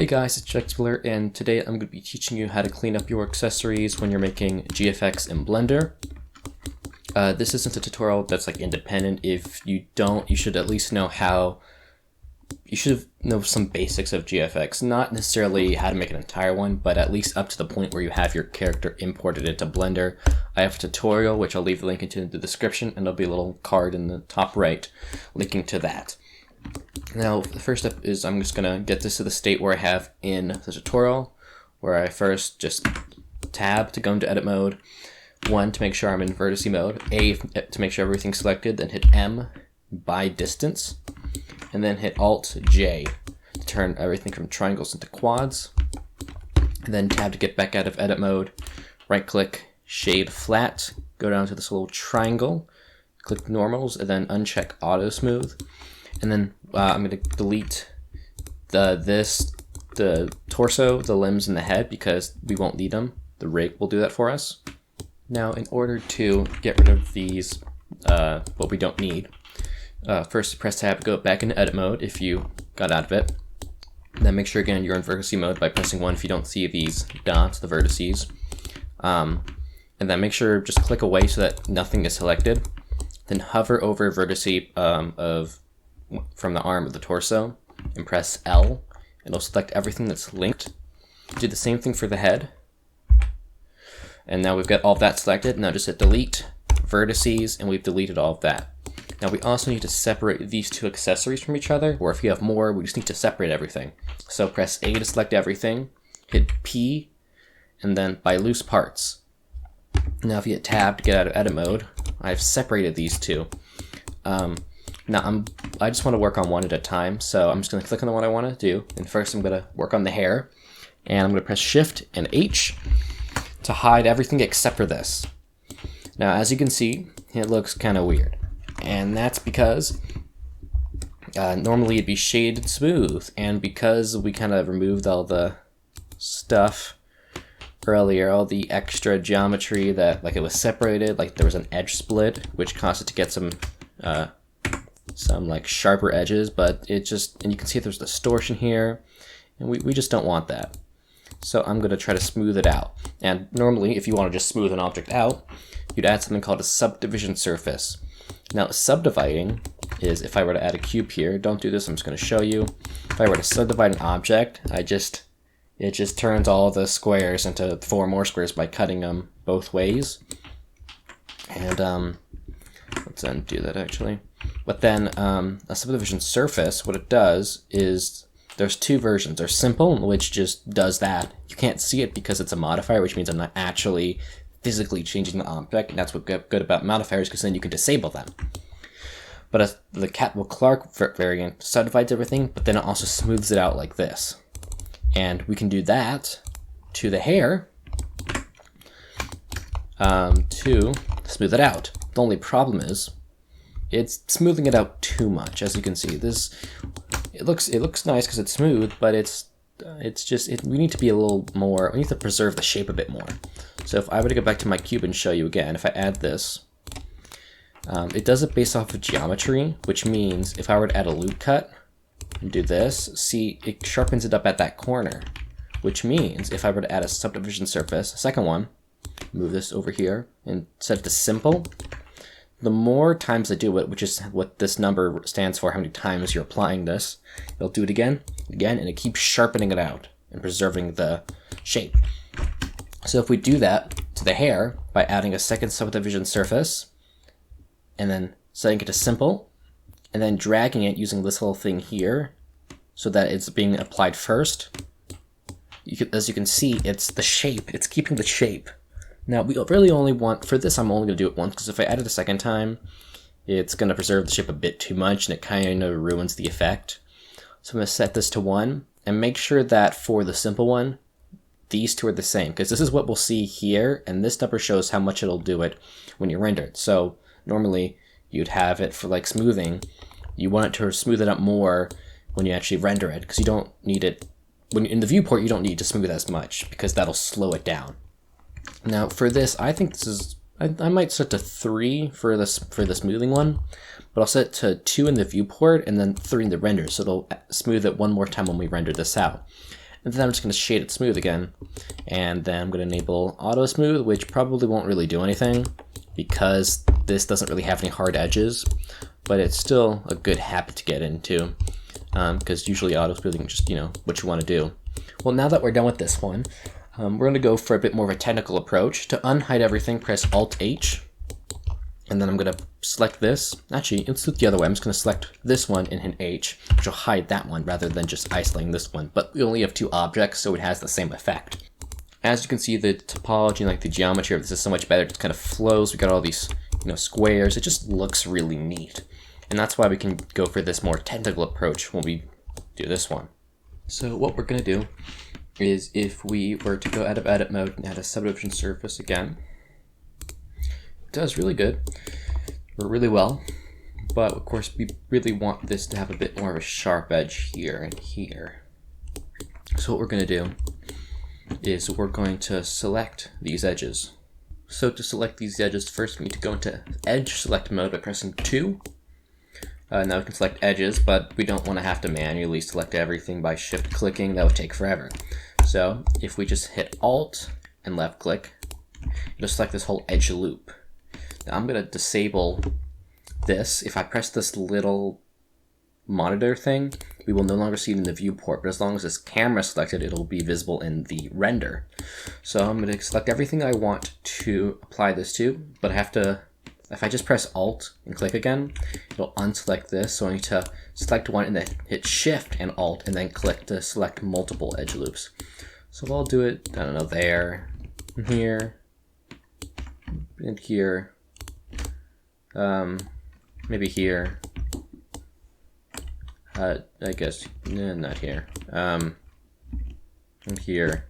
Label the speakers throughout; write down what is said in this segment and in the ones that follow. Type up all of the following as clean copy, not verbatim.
Speaker 1: Hey guys, it's Explorer, and today I'm going to be teaching you how to clean up your accessories when you're making GFX in Blender. This isn't a tutorial that's like independent. If you don't, you should at least know you should know some basics of GFX. Not necessarily how to make an entire one, but at least up to the point where you have your character imported into Blender. I have a tutorial, which I'll leave the link into the description, and there'll be a little card in the top right linking to that. Now, the first step is I'm just going to get this to the state where I have in the tutorial, where I first just tab to go into edit mode, 1 to make sure I'm in vertice mode, A to make sure everything's selected, then hit M by distance, and then hit Alt J to turn everything from triangles into quads, and then tab to get back out of edit mode, right click, shade flat, go down to this little triangle, click normals, and then uncheck auto smooth. And then I'm going to delete the torso, the limbs, and the head because we won't need them. The rig will do that for us. Now, in order to get rid of these, what we don't need, first press tab, go back into edit mode if you got out of it. Then make sure again you're in vertice mode by pressing 1 if you don't see these dots, the vertices. And then make sure just click away so that nothing is selected. Then hover over vertice from the arm of the torso and press L. It'll select everything that's linked. Do the same thing for the head. And now we've got all of that selected. Now just hit delete, vertices, and we've deleted all of that. Now we also need to separate these two accessories from each other, or if you have more, we just need to separate everything. So press A to select everything, hit P, and then by loose parts. Now if you hit tab to get out of edit mode, I've separated these two. Now I just want to work on one at a time, so I'm just going to click on the one I want to do. And first I'm going to work on the hair, and I'm going to press Shift and H to hide everything except for this. Now as you can see, it looks kind of weird, and that's because normally it'd be shaded smooth, and because we kind of removed all the stuff earlier, all the extra geometry that like it was separated, like there was an edge split which caused it to get some like sharper edges, but it just, and you can see there's distortion here, and we just don't want that. So I'm going to try to smooth it out. And normally if you want to just smooth an object out, you'd add something called a subdivision surface. Now subdividing is, if I were to add a cube here, don't do this, I'm just going to show you. If I were to subdivide an object, it just turns all the squares into 4 more squares by cutting them both ways. And let's undo that actually. But then a subdivision surface, what it does is there's 2 versions. There's simple, which just does that. You can't see it because it's a modifier, which means I'm not actually physically changing the object, and that's what's good about modifiers, because then you can disable them. But the Cat-Will-Clark variant subdivides everything, but then it also smooths it out like this. And we can do that to the hair to smooth it out. The only problem is it's smoothing it out too much. As you can see, it looks nice because it's smooth, but we need to be a little more, we need to preserve the shape a bit more. So if I were to go back to my cube and show you again, if I add this, it does it based off of geometry, which means if I were to add a loop cut and do this, see, it sharpens it up at that corner, which means if I were to add a subdivision surface, a second one, move this over here and set it to simple, the more times I do it, which is what this number stands for, how many times you're applying this, it'll do it again, and it keeps sharpening it out and preserving the shape. So if we do that to the hair by adding a second subdivision surface, and then setting it to simple, and then dragging it using this little thing here, so that it's being applied first, as you can see, it's the shape, it's keeping the shape. Now, we really only want, for this I'm only going to do it once, because if I add it a second time, it's going to preserve the shape a bit too much, and it kind of ruins the effect. So I'm going to set this to 1, and make sure that for the simple one, these two are the same, because this is what we'll see here, and this number shows how much it'll do it when you render it. So normally, you'd have it for like smoothing, you want it to smooth it up more when you actually render it, because you don't need it, when in the viewport you don't need to smooth as much, because that'll slow it down. Now for this, I think this is, I might set to 3 for the smoothing one, but I'll set it to 2 in the viewport and then 3 in the render, so it'll smooth it one more time when we render this out. And then I'm just going to shade it smooth again. And then I'm going to enable auto smooth, which probably won't really do anything because this doesn't really have any hard edges, but it's still a good habit to get into because usually auto smoothing is just, what you want to do. Well, now that we're done with this one, we're going to go for a bit more of a technical approach. To unhide everything, press Alt-H, and then I'm going to select this. Actually, let's do it the other way. I'm just going to select this one and hit H, which will hide that one rather than just isolating this one. But we only have two objects, so it has the same effect. As you can see, the topology, like the geometry of this is so much better. It just kind of flows. We got all these, squares. It just looks really neat. And that's why we can go for this more technical approach when we do this one. So what we're going to do is if we were to go out of edit mode and add a subdivision surface again, it does really good, or really well, but of course we really want this to have a bit more of a sharp edge here and here. So what we're going to do is we're going to select these edges. So to select these edges, first we need to go into edge select mode by pressing 2. Now we can select edges, but we don't want to have to manually select everything by shift clicking. That would take forever. So if we just hit Alt and left click, it'll select this whole edge loop. Now I'm going to disable this. If I press this little monitor thing, we will no longer see it in the viewport, but as long as this camera is selected, it'll be visible in the render. So I'm going to select everything I want to apply this to, but I have to, if I just press Alt and click again, it'll unselect this. So I need to select one and then hit Shift and Alt and then click to select multiple edge loops. So I'll do it, I don't know, there, and here, and here, maybe here, I guess, not here, and here.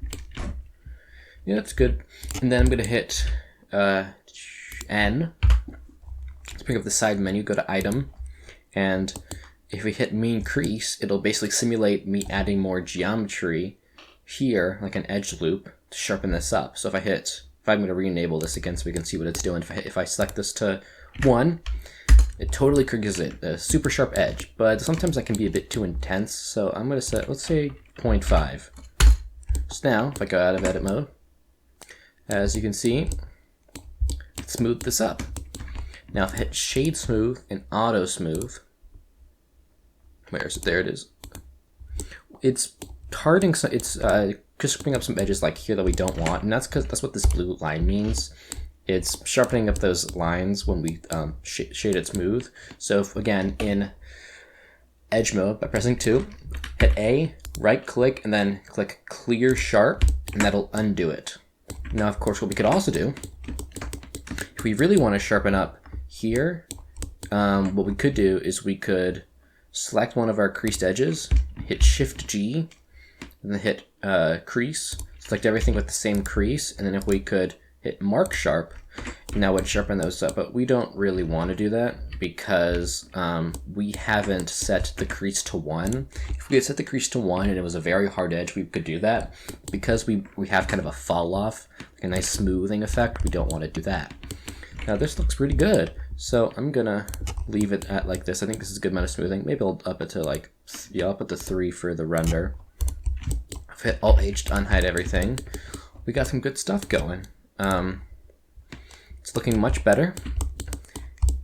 Speaker 1: Yeah, that's good. And then I'm going to hit N to bring up the side menu, go to Item, and if we hit Mean Crease, it'll basically simulate me adding more geometry here, like an edge loop, to sharpen this up. So if I'm going to re-enable this again so we can see what it's doing, if I select this to 1, it totally triggers it, a super sharp edge, but sometimes that can be a bit too intense, so I'm going to set, let's say 0.5. So now, if I go out of edit mode, as you can see, it smoothed this up. Now if I hit shade smooth and auto smooth, where is it? There it is. It's harding, it's just bring up some edges like here that we don't want, and that's because that's what this blue line means. It's sharpening up those lines when we shade it smooth. So if, again, in edge mode by pressing 2, hit A, right click, and then click clear sharp, and that'll undo it. Now of course what we could also do, if we really want to sharpen up here, what we could do is we could select one of our creased edges, hit Shift G, and then hit crease, select everything with the same crease, and then if we could hit mark sharp, now would sharpen those up, but we don't really want to do that because we haven't set the crease to 1. If we had set the crease to 1 and it was a very hard edge, we could do that. Because we have kind of a fall off, like a nice smoothing effect, we don't want to do that. Now this looks really good, so I'm gonna leave it at like this. I think this is a good amount of smoothing. Maybe I'll up it to like, yeah, I'll put the 3 for the render. I've hit Alt-H to unhide everything. We got some good stuff going. It's looking much better.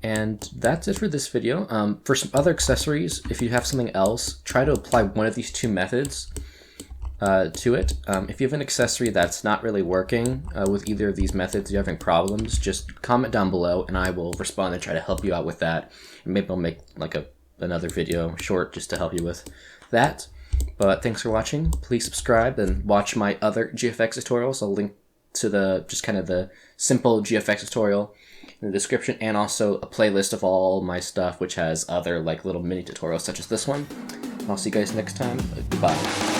Speaker 1: And that's it for this video. For some other accessories, if you have something else, try to apply one of these two methods to it. If you have an accessory that's not really working with either of these methods, you're having problems, just comment down below and I will respond and try to help you out with that. And maybe I'll make like another video short just to help you with that. But thanks for watching. Please subscribe and watch my other GFX tutorials. I'll link to the simple GFX tutorial in the description, and also a playlist of all my stuff which has other like little mini tutorials such as this one. I'll see you guys next time. Goodbye.